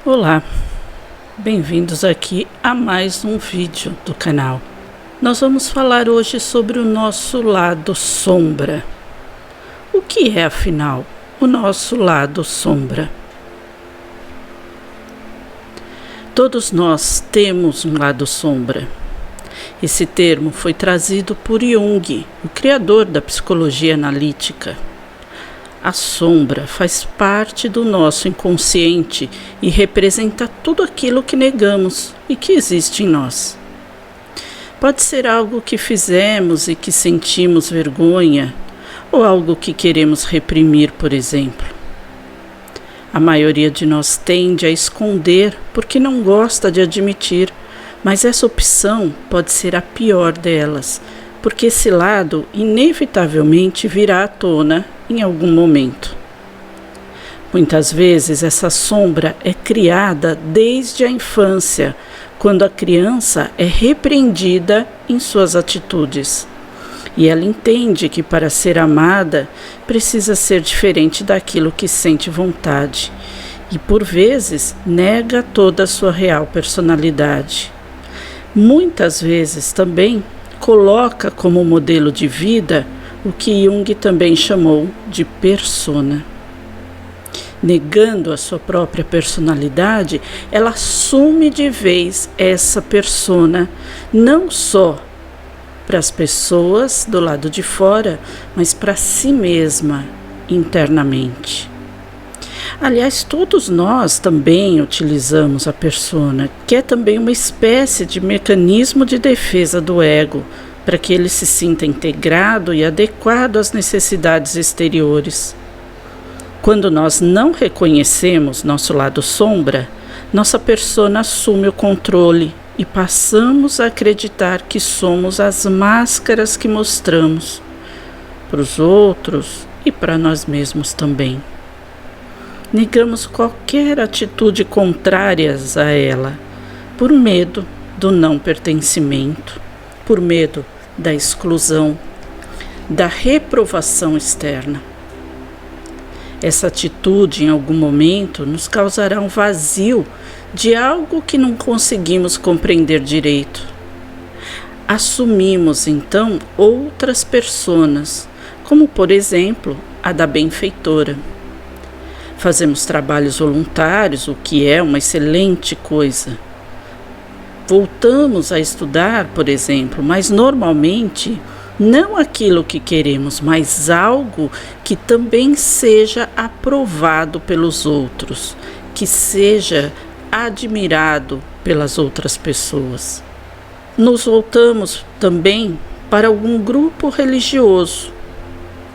Olá, bem-vindos aqui a mais um vídeo do canal. Nós vamos falar hoje sobre o nosso lado sombra. O que é, afinal, o nosso lado sombra? Todos nós temos um lado sombra. Esse termo foi trazido por Jung, o criador da psicologia analítica. A sombra faz parte do nosso inconsciente e representa tudo aquilo que negamos e que existe em nós. Pode ser algo que fizemos e que sentimos vergonha, ou algo que queremos reprimir, por exemplo. A maioria de nós tende a esconder porque não gosta de admitir, mas essa opção pode ser a pior delas, porque esse lado inevitavelmente virá à tona em algum momento. Muitas vezes essa sombra é criada desde a infância, quando a criança é repreendida em suas atitudes. E ela entende que para ser amada precisa ser diferente daquilo que sente vontade. E por vezes nega toda a sua real personalidade. Muitas vezes também coloca como modelo de vida o que Jung também chamou de persona. Negando a sua própria personalidade, ela assume de vez essa persona, não só para as pessoas do lado de fora, mas para si mesma internamente. Aliás, todos nós também utilizamos a persona, que é também uma espécie de mecanismo de defesa do ego, para que ele se sinta integrado e adequado às necessidades exteriores. Quando nós não reconhecemos nosso lado sombra, nossa persona assume o controle e passamos a acreditar que somos as máscaras que mostramos para os outros e para nós mesmos também. Negamos qualquer atitude contrária a ela, por medo do não pertencimento, por medo da exclusão, da reprovação externa. Essa atitude, em algum momento, nos causará um vazio de algo que não conseguimos compreender direito. Assumimos, então, outras personas, como, por exemplo, a da benfeitora. Fazemos trabalhos voluntários, o que é uma excelente coisa. Voltamos a estudar, por exemplo, mas normalmente não aquilo que queremos, mas algo que também seja aprovado pelos outros, que seja admirado pelas outras pessoas. Nos voltamos também para algum grupo religioso,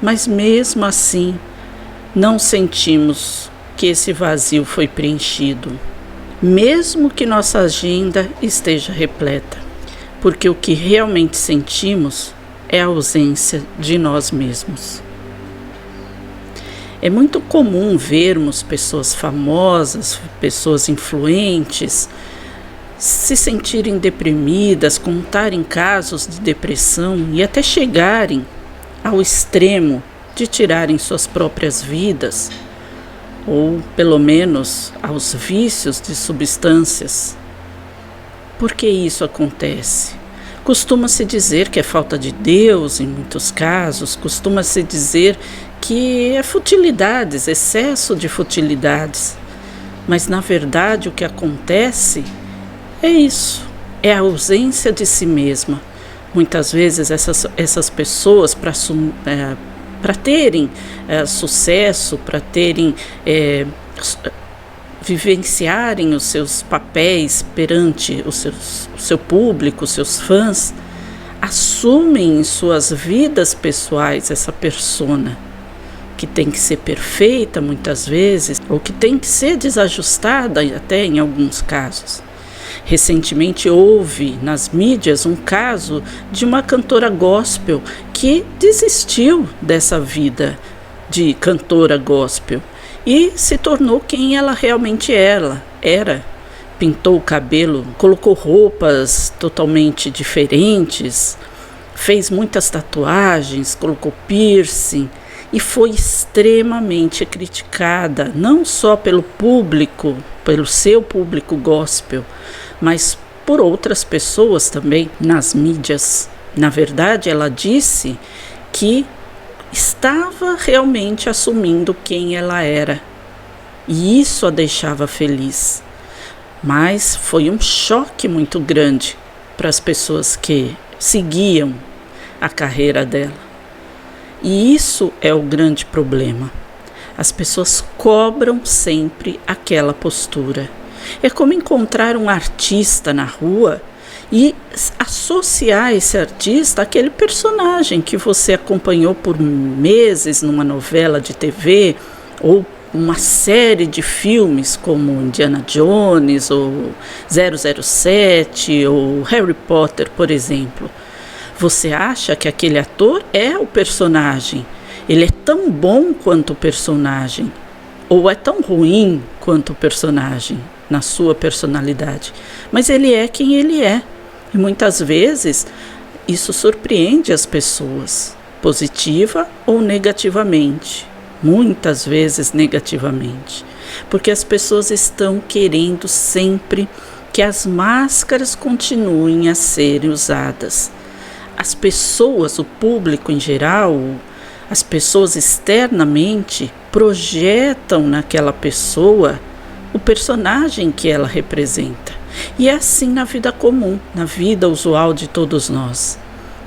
mas mesmo assim não sentimos que esse vazio foi preenchido. Mesmo que nossa agenda esteja repleta, porque o que realmente sentimos é a ausência de nós mesmos. É muito comum vermos pessoas famosas, pessoas influentes, se sentirem deprimidas, contarem casos de depressão e até chegarem ao extremo de tirarem suas próprias vidas, ou pelo menos aos vícios de substâncias. Por que isso acontece? Costuma-se dizer que é falta de Deus em muitos casos, costuma-se dizer que é futilidades, excesso de futilidades. Mas na verdade o que acontece é isso, é a ausência de si mesma. Muitas vezes essas pessoas, para terem sucesso, para terem vivenciarem os seus papéis perante o seu público, os seus fãs, assumem em suas vidas pessoais essa persona, que tem que ser perfeita muitas vezes, ou que tem que ser desajustada até em alguns casos. Recentemente houve nas mídias um caso de uma cantora gospel que desistiu dessa vida de cantora gospel e se tornou quem ela realmente era. Pintou o cabelo, colocou roupas totalmente diferentes, fez muitas tatuagens, colocou piercing e foi extremamente criticada, não só pelo público pelo seu público gospel, mas por outras pessoas também nas mídias. Na verdade, ela disse que estava realmente assumindo quem ela era, e isso a deixava feliz. Mas foi um choque muito grande para as pessoas que seguiam a carreira dela. E isso é o grande problema. As pessoas cobram sempre aquela postura. É como encontrar um artista na rua e associar esse artista àquele personagem que você acompanhou por meses numa novela de TV ou uma série de filmes como Indiana Jones ou 007 ou Harry Potter, por exemplo. Você acha que aquele ator é o personagem, ele é tão bom quanto o personagem, ou é tão ruim quanto o personagem na sua personalidade, mas ele é quem ele é. E muitas vezes isso surpreende as pessoas, positiva ou negativamente. Muitas vezes negativamente, porque as pessoas estão querendo sempre que as máscaras continuem a serem usadas. As pessoas, o público em geral, as pessoas externamente projetam naquela pessoa o personagem que ela representa. E é assim na vida comum, na vida usual de todos nós.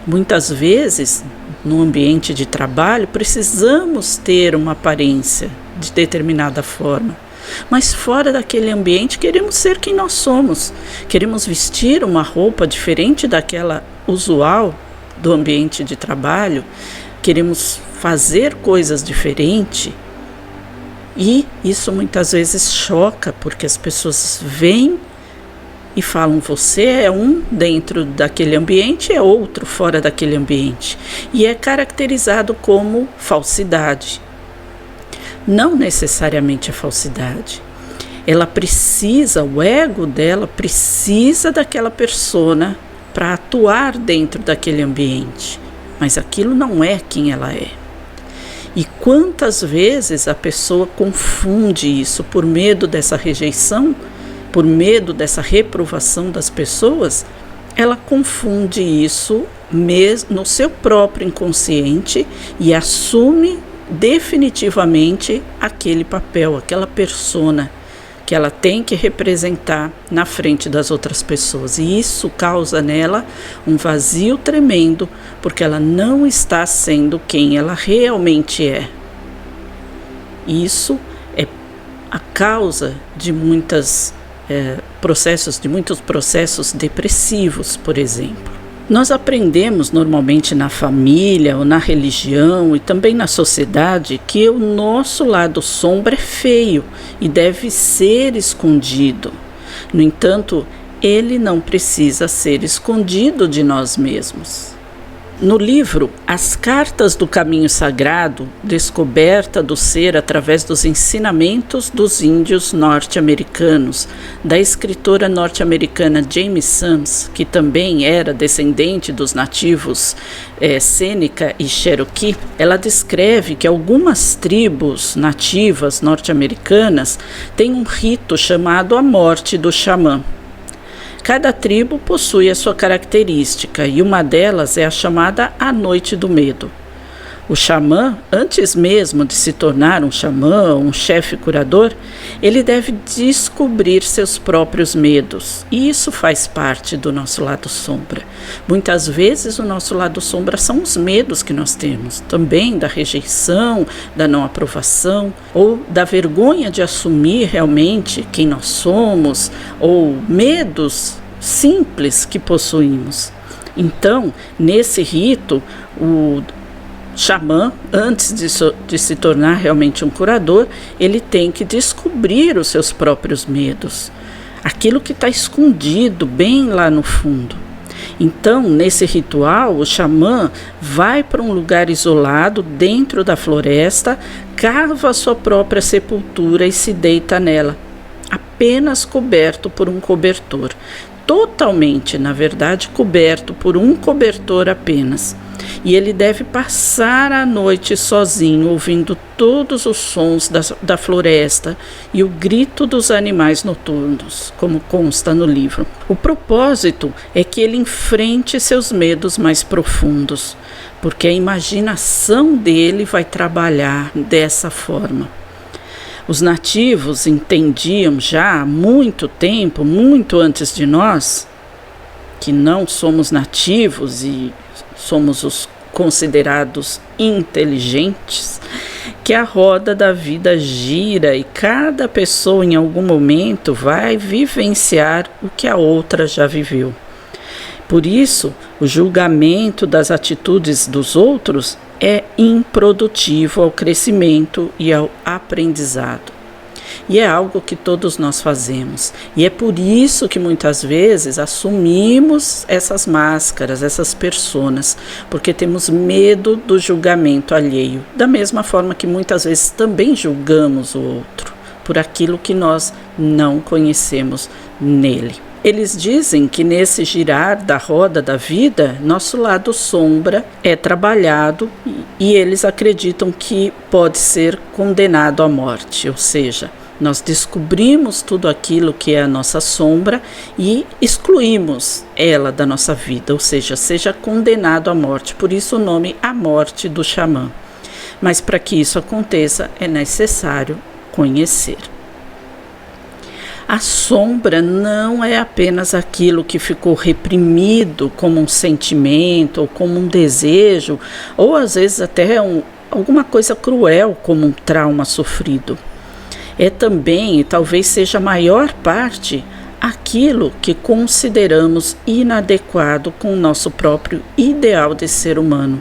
Muitas vezes, no ambiente de trabalho, precisamos ter uma aparência de determinada forma. Mas fora daquele ambiente, queremos ser quem nós somos. Queremos vestir uma roupa diferente daquela usual do ambiente de trabalho. Queremos fazer coisas diferentes. E isso muitas vezes choca, porque as pessoas veem e falam, você é um dentro daquele ambiente, é outro fora daquele ambiente. E é caracterizado como falsidade. Não necessariamente é falsidade. Ela precisa, o ego dela precisa daquela persona para atuar dentro daquele ambiente. Mas aquilo não é quem ela é. E quantas vezes a pessoa confunde isso por medo dessa rejeição, por medo dessa reprovação das pessoas, ela confunde isso mesmo no seu próprio inconsciente e assume definitivamente aquele papel, aquela persona que ela tem que representar na frente das outras pessoas. E isso causa nela um vazio tremendo, porque ela não está sendo quem ela realmente é. Isso é a causa de muitos processos depressivos, por exemplo. Nós aprendemos normalmente na família ou na religião e também na sociedade que o nosso lado sombra é feio e deve ser escondido. No entanto, ele não precisa ser escondido de nós mesmos. No livro As Cartas do Caminho Sagrado, descoberta do ser através dos ensinamentos dos índios norte-americanos, da escritora norte-americana Jamie Sams, que também era descendente dos nativos Sêneca e Cherokee, ela descreve que algumas tribos nativas norte-americanas têm um rito chamado a morte do xamã. Cada tribo possui a sua característica e uma delas é a chamada A Noite do Medo. O xamã, antes mesmo de se tornar um xamã ou um chefe curador, ele deve descobrir seus próprios medos. E isso faz parte do nosso lado sombra. Muitas vezes o nosso lado sombra são os medos que nós temos, também da rejeição, da não aprovação, ou da vergonha de assumir realmente quem nós somos, ou medos simples que possuímos. Então, nesse rito, o xamã, antes de se tornar realmente um curador, ele tem que descobrir os seus próprios medos, aquilo que está escondido bem lá no fundo. Então, nesse ritual, o xamã vai para um lugar isolado dentro da floresta, cava a sua própria sepultura e se deita nela, apenas coberto por um cobertor. totalmente, na verdade, coberto por um cobertor apenas. E ele deve passar a noite sozinho, ouvindo todos os sons da floresta e o grito dos animais noturnos, como consta no livro. O propósito é que ele enfrente seus medos mais profundos, porque a imaginação dele vai trabalhar dessa forma. Os nativos entendiam já há muito tempo, muito antes de nós, que não somos nativos e somos os considerados inteligentes, que a roda da vida gira e cada pessoa em algum momento vai vivenciar o que a outra já viveu. Por isso, o julgamento das atitudes dos outros é improdutivo ao crescimento e ao aprendizado. E é algo que todos nós fazemos. E é por isso que muitas vezes assumimos essas máscaras, essas personas, porque temos medo do julgamento alheio. Da mesma forma que muitas vezes também julgamos o outro, por aquilo que nós não conhecemos nele. Eles dizem que nesse girar da roda da vida, nosso lado sombra é trabalhado e eles acreditam que pode ser condenado à morte, ou seja, nós descobrimos tudo aquilo que é a nossa sombra e excluímos ela da nossa vida, ou seja condenado à morte. Por isso o nome A Morte do Xamã. Mas para que isso aconteça é necessário conhecer. A sombra não é apenas aquilo que ficou reprimido como um sentimento ou como um desejo, ou às vezes até alguma coisa cruel como um trauma sofrido. É também, e talvez seja a maior parte, aquilo que consideramos inadequado com o nosso próprio ideal de ser humano.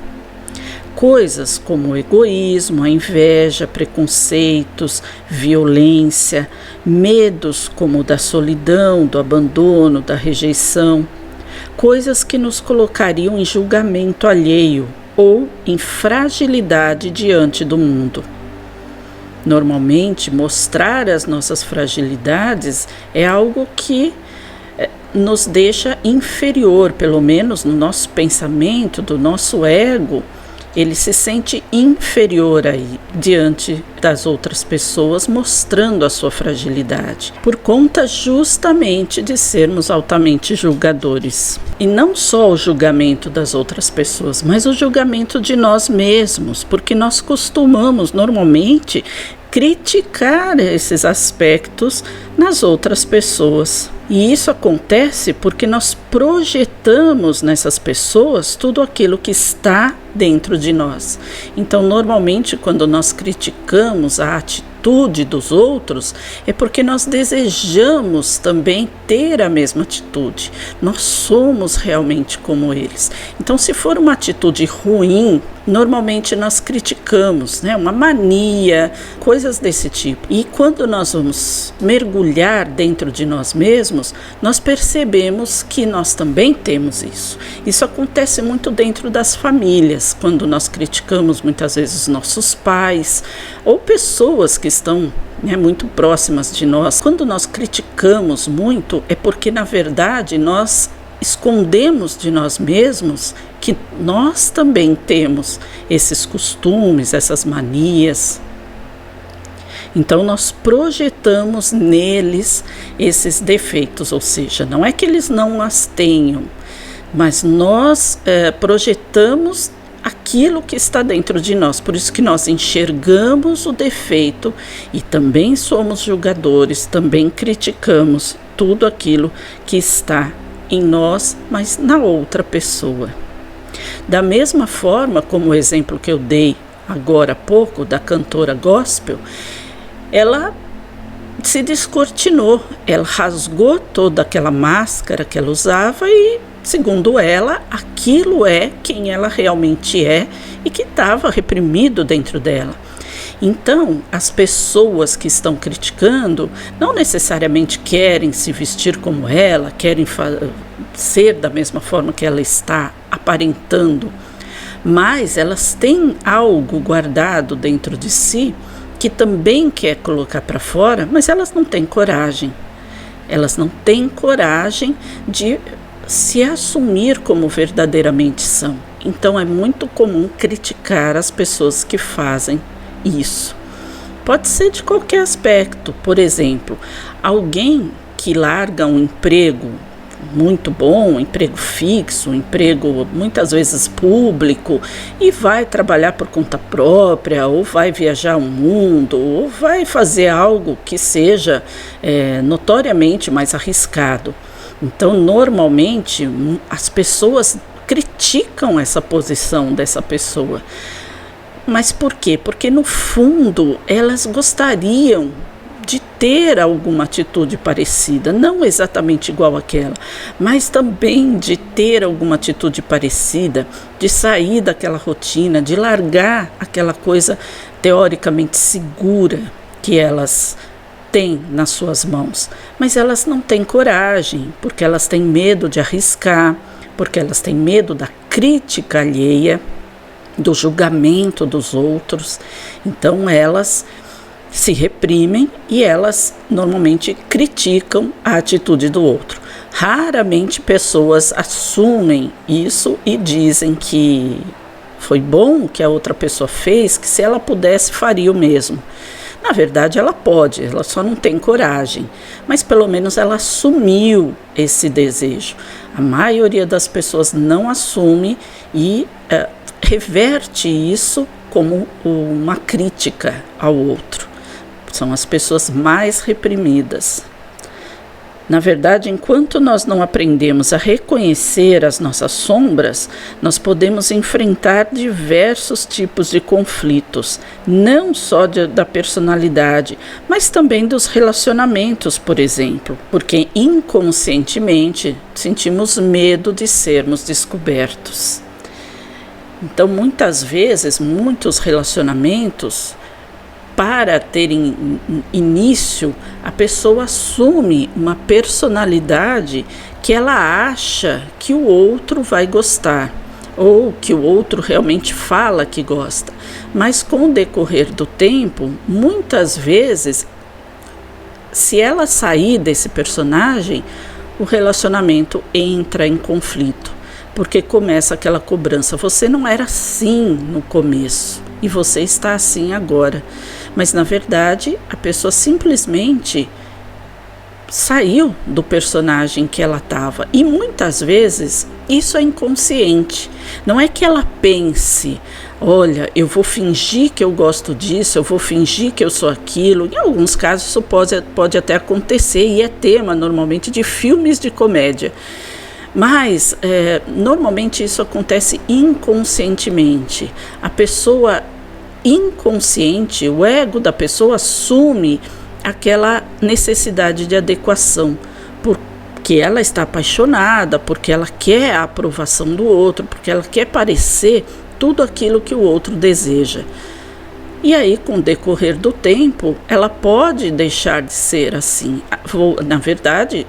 Coisas como o egoísmo, a inveja, preconceitos, violência, medos como o da solidão, do abandono, da rejeição, coisas que nos colocariam em julgamento alheio ou em fragilidade diante do mundo. Normalmente, mostrar as nossas fragilidades é algo que nos deixa inferior, pelo menos no nosso pensamento, do nosso ego. Ele se sente inferior aí, diante das outras pessoas, mostrando a sua fragilidade, por conta justamente de sermos altamente julgadores. E não só o julgamento das outras pessoas, mas o julgamento de nós mesmos, porque nós costumamos normalmente criticar esses aspectos nas outras pessoas. E isso acontece porque nós projetamos nessas pessoas tudo aquilo que está dentro de nós. Então, normalmente, quando nós criticamos a atitude dos outros, é porque nós desejamos também ter a mesma atitude. Nós somos realmente como eles. Então, se for uma atitude ruim, normalmente nós criticamos, né? Uma mania, coisas desse tipo. E quando nós vamos mergulhar dentro de nós mesmos, nós percebemos que nós também temos isso. Isso acontece muito dentro das famílias, quando nós criticamos muitas vezes os nossos pais ou pessoas que estão muito próximas de nós. Quando nós criticamos muito, é porque na verdade nós escondemos de nós mesmos que nós também temos esses costumes, essas manias. Então nós projetamos neles esses defeitos, ou seja, não é que eles não as tenham, mas nós projetamos aquilo que está dentro de nós. Por isso que nós enxergamos o defeito e também somos julgadores, também criticamos tudo aquilo que está em nós, mas na outra pessoa. Da mesma forma como o exemplo que eu dei agora há pouco da cantora gospel, ela se descortinou, ela rasgou toda aquela máscara que ela usava e, segundo ela, aquilo é quem ela realmente é e que estava reprimido dentro dela. Então, as pessoas que estão criticando não necessariamente querem se vestir como ela, querem ser da mesma forma que ela está aparentando, mas elas têm algo guardado dentro de si que também quer colocar para fora, mas elas não têm coragem. Elas não têm coragem de se assumir como verdadeiramente são. Então é muito comum criticar as pessoas que fazem isso. Pode ser de qualquer aspecto. Por exemplo, alguém que larga um emprego muito bom, um emprego fixo, um emprego muitas vezes público, e vai trabalhar por conta própria, ou vai viajar o mundo, ou vai fazer algo que seja notoriamente mais arriscado. Então, normalmente, as pessoas criticam essa posição dessa pessoa. Mas por quê? Porque no fundo elas gostariam de ter alguma atitude parecida, não exatamente igual àquela, mas também de ter alguma atitude parecida, de sair daquela rotina, de largar aquela coisa teoricamente segura que elas têm nas suas mãos. Mas elas não têm coragem, porque elas têm medo de arriscar, porque elas têm medo da crítica alheia, do julgamento dos outros. Então elas se reprimem e elas normalmente criticam a atitude do outro. Raramente pessoas assumem isso e dizem que foi bom o que a outra pessoa fez, que se ela pudesse faria o mesmo. Na verdade ela pode, ela só não tem coragem, mas pelo menos ela assumiu esse desejo. A maioria das pessoas não assume e reverte isso como uma crítica ao outro. São as pessoas mais reprimidas. Na verdade, enquanto nós não aprendemos a reconhecer as nossas sombras, nós podemos enfrentar diversos tipos de conflitos, não só da personalidade, mas também dos relacionamentos, por exemplo, porque inconscientemente sentimos medo de sermos descobertos. Então, muitas vezes, muitos relacionamentos, para terem início, a pessoa assume uma personalidade que ela acha que o outro vai gostar, ou que o outro realmente fala que gosta. Mas com o decorrer do tempo, muitas vezes, se ela sair desse personagem, o relacionamento entra em conflito, porque começa aquela cobrança. Você não era assim no começo e você está assim agora. Mas, na verdade, a pessoa simplesmente saiu do personagem que ela estava. E muitas vezes isso é inconsciente. Não é que ela pense, olha, eu vou fingir que eu gosto disso, eu vou fingir que eu sou aquilo. Em alguns casos isso pode até acontecer e é tema normalmente de filmes de comédia. Mas normalmente isso acontece inconscientemente. A pessoa inconsciente, o ego da pessoa assume aquela necessidade de adequação, porque ela está apaixonada, porque ela quer a aprovação do outro, porque ela quer parecer tudo aquilo que o outro deseja. E aí, com o decorrer do tempo, ela pode deixar de ser assim, na verdade,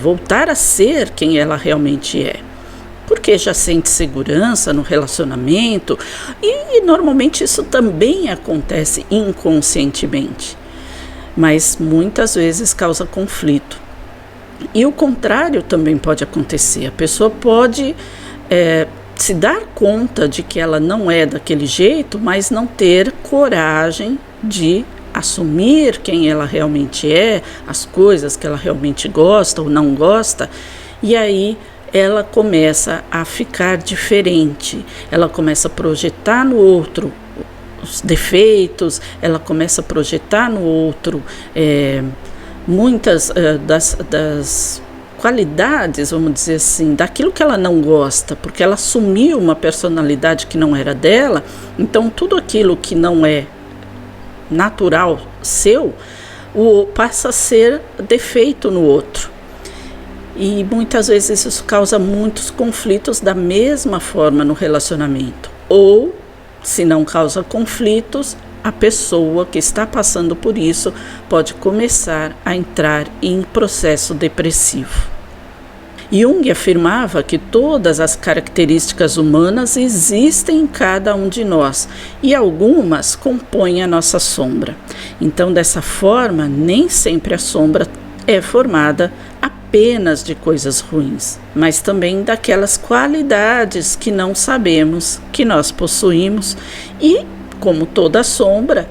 voltar a ser quem ela realmente é. Porque já sente segurança no relacionamento e normalmente isso também acontece inconscientemente, mas muitas vezes causa conflito. E o contrário também pode acontecer, a pessoa pode se dar conta de que ela não é daquele jeito, mas não ter coragem de assumir quem ela realmente é, as coisas que ela realmente gosta ou não gosta, e aí ela começa a ficar diferente, ela começa a projetar no outro os defeitos, ela começa a projetar no outro muitas das qualidades, vamos dizer assim, daquilo que ela não gosta, porque ela assumiu uma personalidade que não era dela. Então tudo aquilo que não é natural seu passa a ser defeito no outro. E muitas vezes isso causa muitos conflitos da mesma forma no relacionamento. Ou, se não causa conflitos, a pessoa que está passando por isso pode começar a entrar em processo depressivo. Jung afirmava que todas as características humanas existem em cada um de nós e algumas compõem a nossa sombra. Então, dessa forma, nem sempre a sombra é formada apenas de coisas ruins, mas também daquelas qualidades que não sabemos que nós possuímos e, como toda sombra,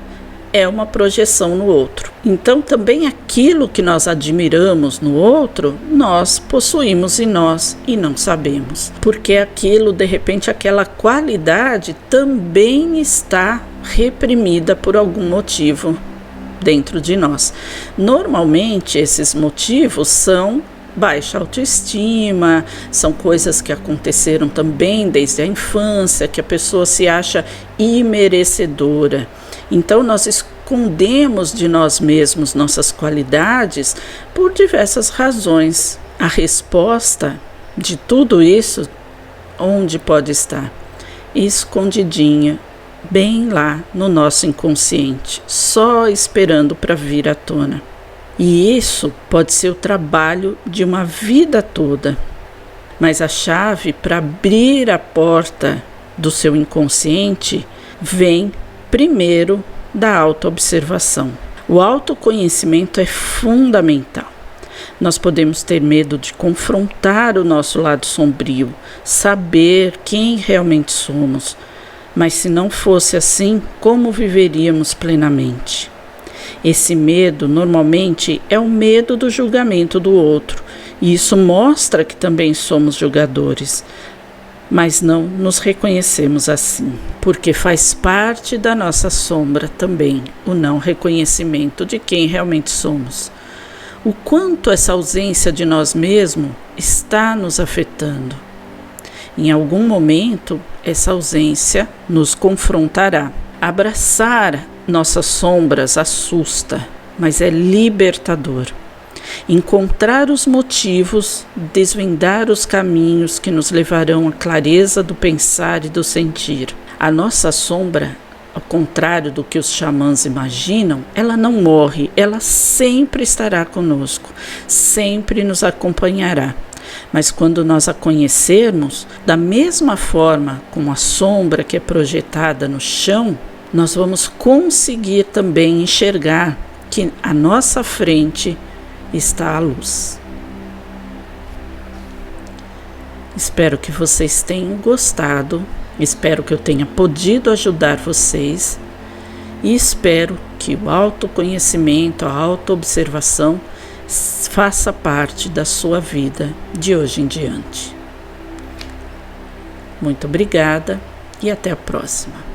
é uma projeção no outro. Então, também aquilo que nós admiramos no outro, nós possuímos em nós e não sabemos. Porque aquilo, de repente, aquela qualidade também está reprimida por algum motivo dentro de nós. Normalmente, esses motivos são baixa autoestima, são coisas que aconteceram também desde a infância, que a pessoa se acha imerecedora. Então, nós escondemos de nós mesmos nossas qualidades por diversas razões. A resposta de tudo isso, onde pode estar? Escondidinha, bem lá no nosso inconsciente, só esperando para vir à tona. E isso pode ser o trabalho de uma vida toda. Mas a chave para abrir a porta do seu inconsciente vem primeiro da autoobservação. O autoconhecimento é fundamental. Nós podemos ter medo de confrontar o nosso lado sombrio, saber quem realmente somos, mas se não fosse assim, como viveríamos plenamente? Esse medo, normalmente, é o medo do julgamento do outro, e isso mostra que também somos julgadores, mas não nos reconhecemos assim, porque faz parte da nossa sombra também o não reconhecimento de quem realmente somos. O quanto essa ausência de nós mesmos está nos afetando. Em algum momento, essa ausência nos confrontará. Abraçar nossas sombras assusta, mas é libertador. Encontrar os motivos, desvendar os caminhos que nos levarão à clareza do pensar e do sentir. A nossa sombra, ao contrário do que os xamãs imaginam, ela não morre, ela sempre estará conosco, sempre nos acompanhará. Mas quando nós a conhecermos, da mesma forma como a sombra que é projetada no chão, nós vamos conseguir também enxergar que à nossa frente está a luz. Espero que vocês tenham gostado, espero que eu tenha podido ajudar vocês e espero que o autoconhecimento, a autoobservação faça parte da sua vida de hoje em diante. Muito obrigada e até a próxima.